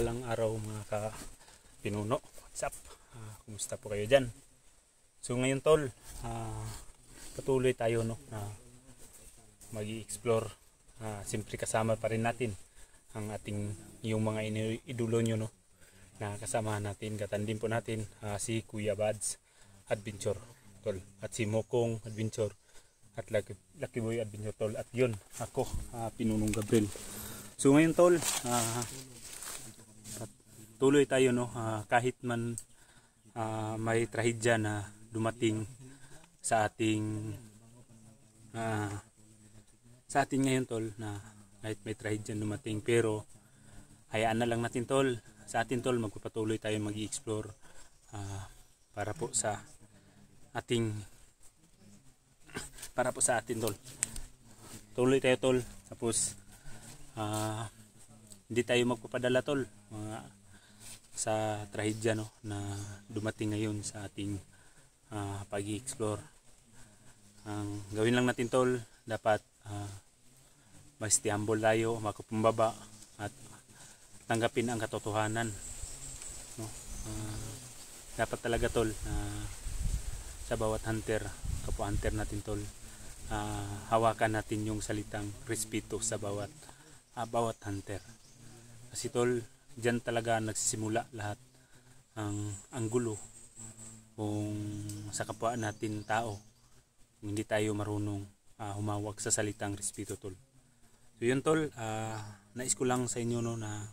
mapagpalang araw mga ka-pinuno. What's up? Kumusta po kayo dyan? So ngayon tol, patuloy tayo no, na mag-i-explore. Siyempre kasama pa rin natin ang ating yung mga idolo nyo no, na kasama natin, katandim po natin si Kuya Bads Adventure tol, at si Mokong Adventure at Lucky Boy Adventure tol, at yun ako, Pinunong Gabriel. So ngayon tol, tuloy tayo no, kahit man may trahedya na dumating sa ating ngayon tol, na kahit may trahedya dumating, pero hayaan na lang natin tol. Sa atin tol, magpapatuloy tayo mag-i-explore para po sa atin tol. Tuloy tayo tol. Tapos hindi tayo magpapadala tol sa trahedya no, na dumating ngayon sa ating pag-i-explore. Ang gawin lang natin tol, dapat mas humble tayo, makapumbaba at tanggapin ang katotohanan no? Dapat talaga tol, sa bawat hunter, kapwa hunter natin tol, hawakan natin yung salitang respeto sa bawat hunter. Kasi tol, diyan talaga nagsisimula lahat ang gulo kung sa kapwa natin tao, kung hindi tayo marunong humawak sa salitang respeto tol. So yun tol, nais ko lang sa inyo no, na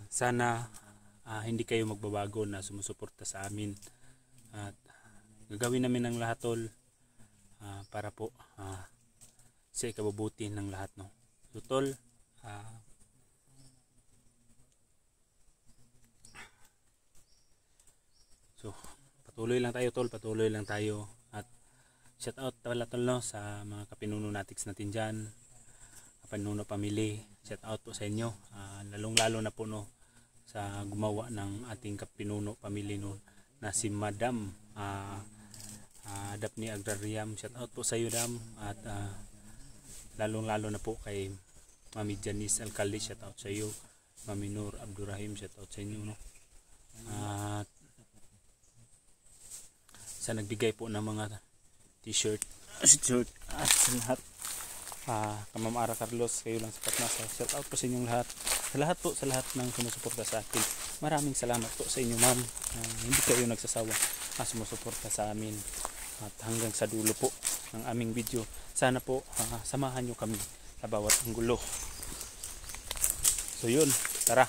sana hindi kayo magbabago na sumusuporta sa amin, at gagawin namin ang lahat tol para po sa ikabubuti ng lahat no. So tol, so patuloy lang tayo tol, patuloy lang tayo. At shout out pala tol no, sa mga kapinuno natics natin dyan, kapinuno family, shout out po sa inyo, lalong lalo na po no sa gumawa ng ating kapinuno family no, na si Madam Daphne Agrariam. Shout out po sa iyo Dam, at lalong lalo na po kay Mami Janice Alcalde, shout out sa iyo. Mami Nur Abdurrahim, shout out sa inyo no. At sa nagbigay po ng mga t-shirt at sa lahat, Ma'am Ara Carlos, kayo lang sapat na. Shout out po sa inyong lahat, sa lahat ng sumusuporta sa atin. Maraming salamat po sa inyo ma'am, hindi kayo nagsasawa sumusuporta sa amin, at hanggang sa dulo po ng aming video. Sana po samahan nyo kami sa bawat anggulo. So yun, tara.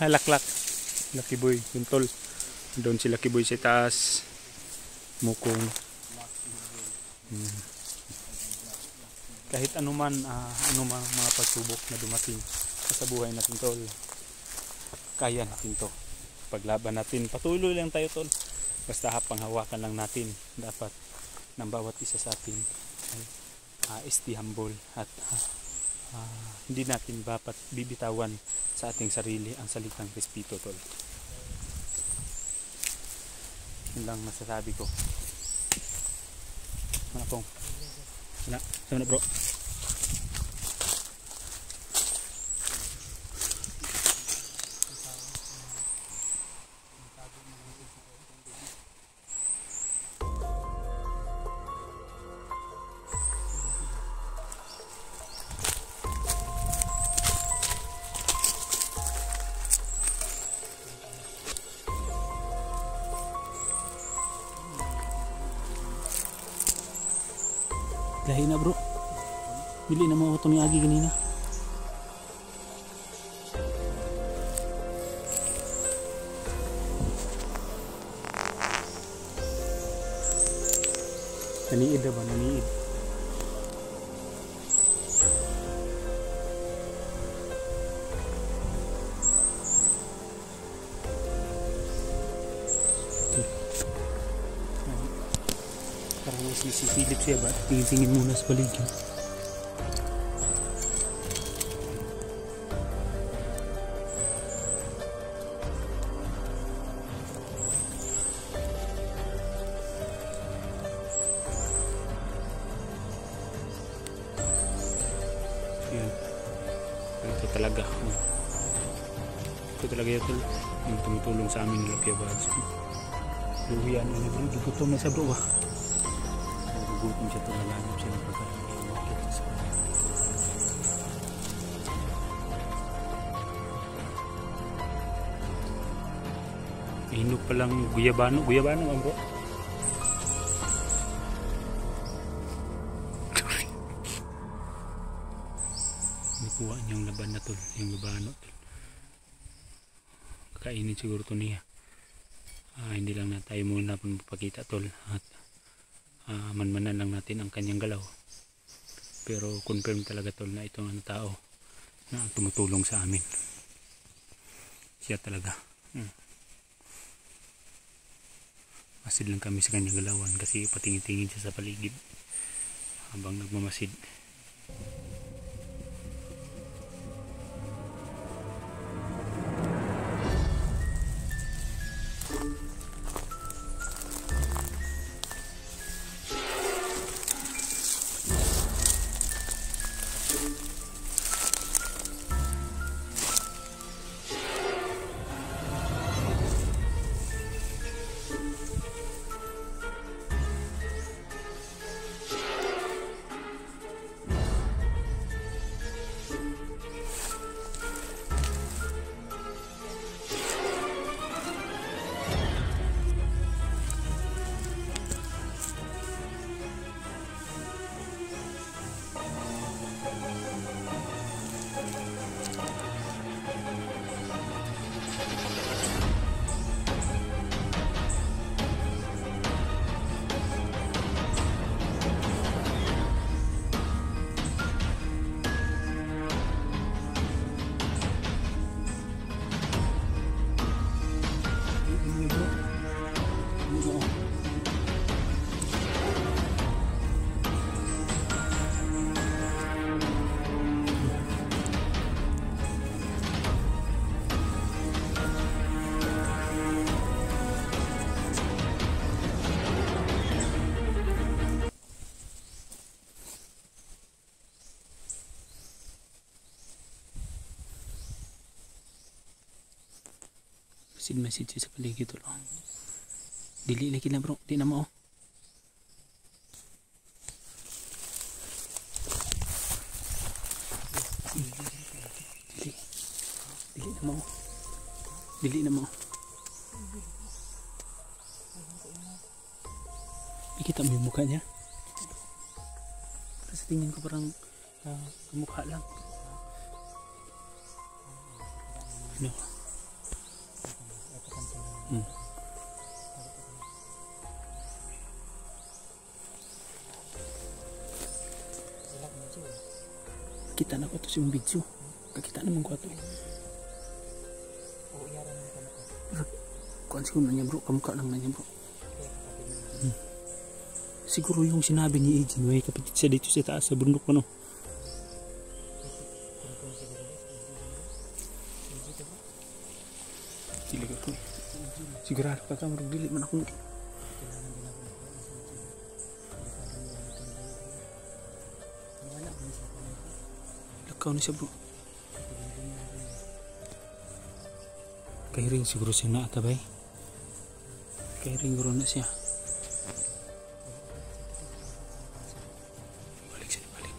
Laklak, Lucky Boy, yun tol. Doon si Lucky Boy sa taas, Mokong. Kahit anuman mga pagsubok na dumating sa buhay natin tol, kaya natin to, paglaban natin, patuloy lang tayo tol. Basta panghawakan lang natin dapat ng bawat isa sa atin ay stay humble, at hindi natin dapat bibitawan sa ating sarili ang salitang respeto tol. Yun lang masasabi ko. Mga pong sama na bro. Gahi na bro, bili na mo itong agi kanina. Naniid na ba? Naniid. Parang sisilip siya ba? Tingin-tingin muna sa paligid. ito talaga ito yung tumutulong sa amin nila Pia Bads. Luhian ano bro, gutom na siya bro ba? Gugutom siya ito, nalanap siya ng pagkain. Hinog palang guyabano ang bro. Nakuha niyang laban na tol, yung guyabano tol. Kainin siguro to niya. Hindi lang na tayo muna magpapakita tol at manmanan lang natin ang kanyang galaw. Pero confirm talaga tol na itong tao na tumutulong sa amin. Siya talaga. Masid lang kami sa kanyang galawan kasi patingin-tingin siya sa paligid habang nagmamasid. Message sa paligid tol. Dili lagi na bro, di na mo. Dili na mo. Kita mo yung mukha niya. Sa tingin ko parang mukha lang. Ano? Kita na ko ito yung video. Kakita naman ko ito. Kuhan siguro na niya bro. Kamukha lang na niya bro. Siguro yung sinabi ni Ejin, may kapatid siya dito sa taas sa bundok ko no. Silig ako. Sigurado ka ka maragdili man ako. Lakaw na siya bro. Kairing siguro siya na atabay. Kairing guro na siya. Balik siya, balik.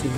sila.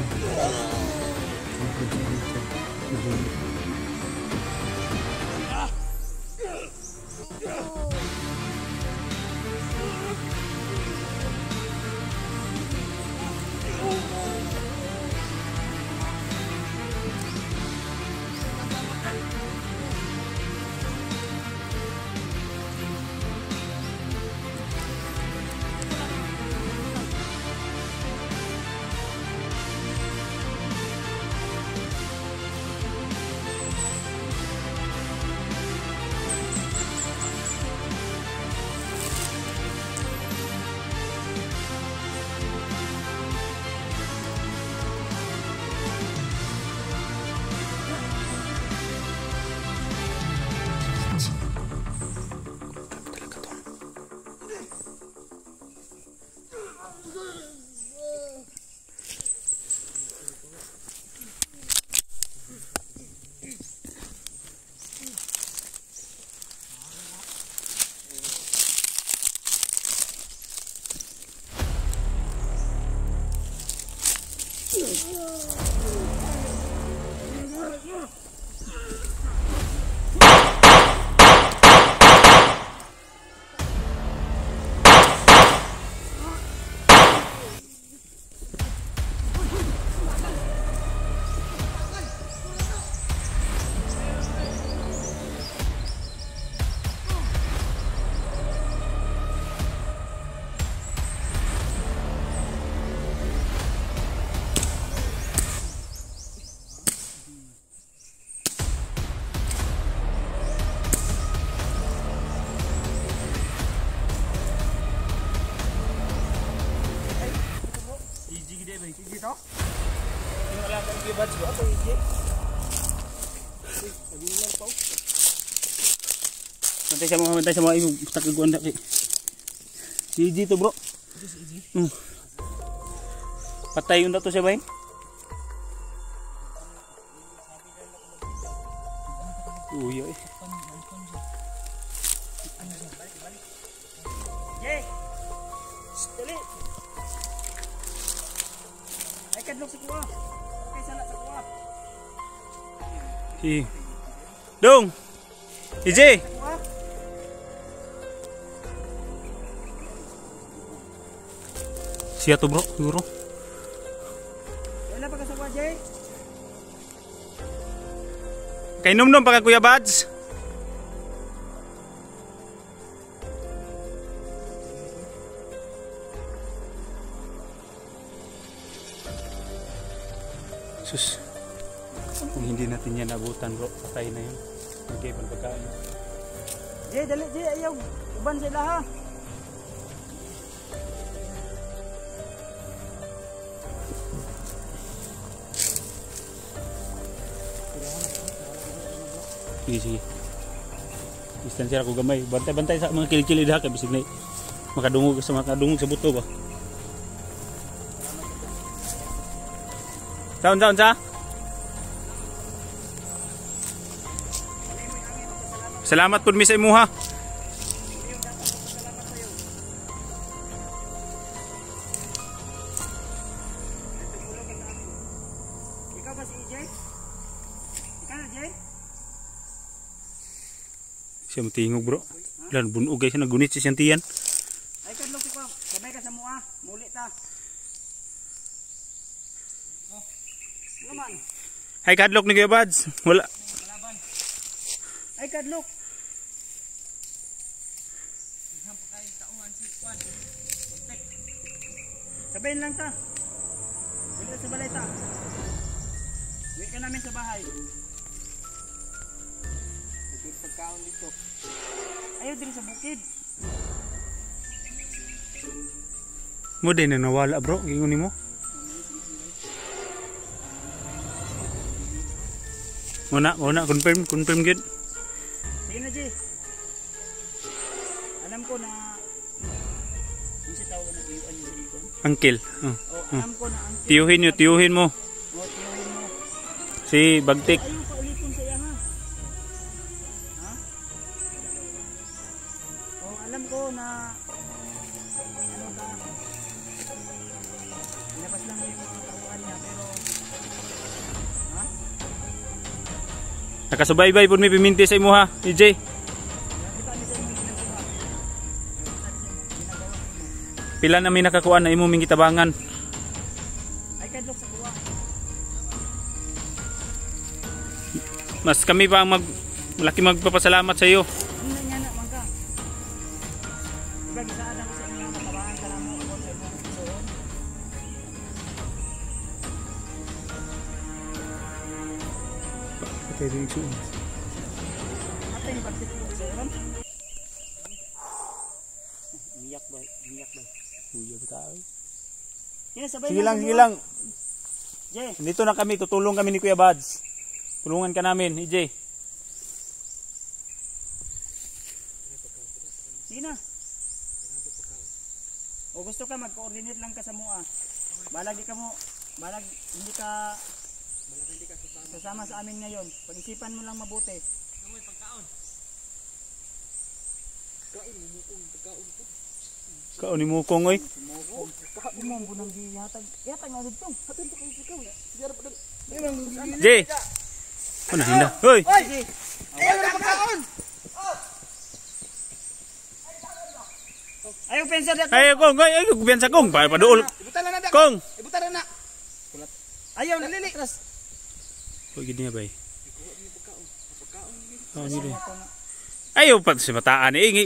Bantay sa mga yung takiguan na kay CG to bro. Patay yun na to siya ba yun? Uy ay Jay! Dali! Ay kadlok sa kuwa. Okay sana sa kuwa. Si Dong! EJ! Siya to bro, siguro. Wala pa ka sa kuwa, Jay? Kay num-num pa ka Kuya Bads? Sus. Kung hindi natin yan abutan bro, patay na yun. Okay, pagkain. Jay, dali Jay, ayaw. Uban sila ha. Sige. Distansya ako gamay. Bantay-bantay sa mga kilig-kilig ha. Kaya bisig na makadungog sa buto ba. Taon sa? Salamat po mi sa imo ha. Ikaw ba si EJ? Ikaw na Jay? Siya matingog bro. Lan bunog guys na gunit si Santian. Ay kadlok ko. Sabay ka sa mua. Muli ta. Oh. Naman. Ay kadlok ni Kuya Bads. Wala. Ay kadlok. Sabayin lang ta. Dito sa balay ta. Uwi ka namin sa bahay. May pagkaon dito. Ayaw din sa bukid. Mo din na nawala bro. Gingon mo. Muna confirm gid. Sige na G. Alam ko na ang si tawag na tiyuan niyo dito. Uncle. Alam ko na uncle. Tiyuhin mo. Tiyuhin mo. Si Bagtik. Ayaw pa ulitin sa iya ha. Ha? Alam ko na ano ka. Ilabas lang yung mga tauhan niya pero Nakasubaybay po may piminti sa imo ha, EJ. Pila na may nakakuha na imo ming gitabangan. Ay kadlok sa kuha. Mas kami pa ang malaki magpapasalamat sa iyo. Ano nga na mangka? Diba gisaadang ko sa inyo ang katabaan ka mo ako sa imong suon. Patay rin suon. Atay ni pagtik ko sa iron. Iyak ba? Iyak ba? Uya ba tayo? Sabay Sige na, lang, sabay sige na. lang. Jay, Dito na kami, tutulong kami ni Kuya Bads. Tulungan ka namin, EJ. sige na. O gusto ka mag-coordinate lang ka sa mua. Balag di ka mo, balag hindi ka sasama sa amin ngayon. Pag-isipan mo lang mabuti. Kaon ni Mukong oy. Mo ang bunang giyatag. Yatag nga dito. Hatid ko kayo ikaw. Jay. Ano hinda? Hoy. Sige. Ayaw na pagkaon. Ayaw pensa dito. Ay kong, ay kubiyansa kong, paduol. Ibutan na na. Kong. Ibutan na na. Ayaw na lili. Hoy gid niya bay. Oh, gid. Ayaw pa si mataan eh.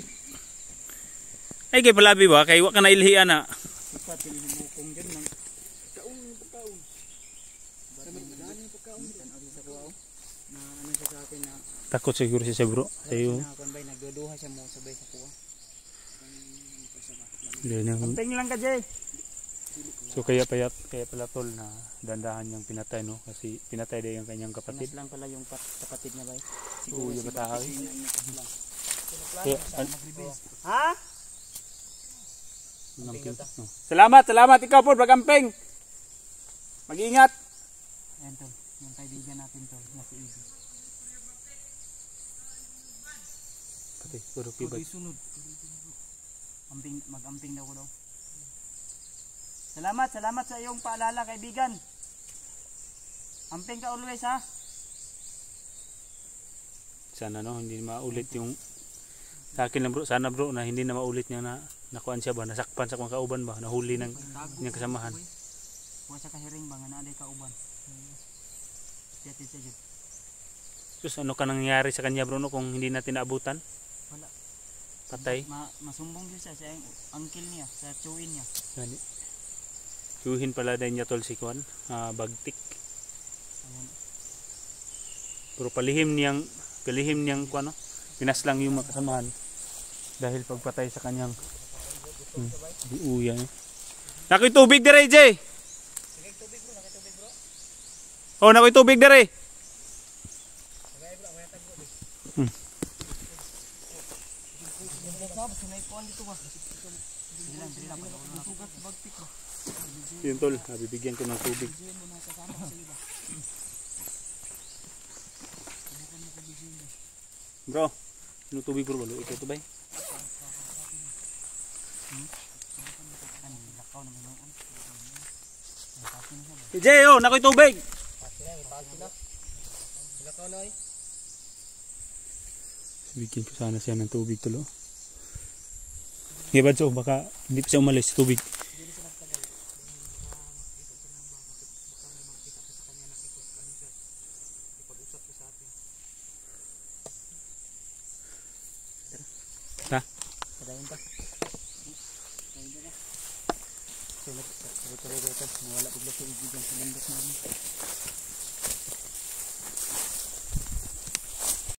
Ay kay palabi ba kay wa ka na ilhian na. Sipat ni Mukong din man. Pagkaon. Sa kuwaw. Na ano siya sa atin na Takot siguro siya bro. Ayo. konbay nagduduha siya mo sabay sa kuwa. Amping lang ka, Jay. So kaya pala tol na dandahan niyang pinatay no kasi pinatay din yung kanyang kapatid. Pinas lang pala yung kapatid niya, bay. Oo, yung bataw. Ha? Salamat ikaw po Bagamping. Mag-ingat. Ayan tol, yung kaibigan natin tol, na si Izzy. Pati puro pibay. Sunod. Mag-amping daw ko daw. Salamat sa iyong paalala, kaibigan. Amping ka always, ha? Sana no hindi maulit yung sa akin lang bro, sana bro na hindi na maulit niya na nakuan siya ba, nasakpan sa mga kauban ba, nahuli ng niyang kasamahan. Huwag sa kahiring ba nga na aday kauban. Tiyatid siya dyan. Sus, ano ka nangyari sa kanya bro no kung hindi natin naabutan? Wala. Patay. Masumbong din siya sa uncle niya, sa chewin niya. Gani. Suhin pala din niya tol si Kwan, bagtik. Ayan. Pero palihim niyang Kwan no, pinaslang yung makasamahan dahil pagpatay sa kanyang uya. Nakoy tubig dire Jay. Oh, nakoy tubig dire. Yun tol, bibigyan ko ng tubig. Bro, ano tubig bro? Balo, ikaw tubay? Jay, oh, nakoy tubig! Bigyan ko sana siya ng tubig tulo. Hibad so, baka hindi pa siya umalis sa tubig. Ta? Padayon ka. Wala bigla sa ibigyan sa landas namin.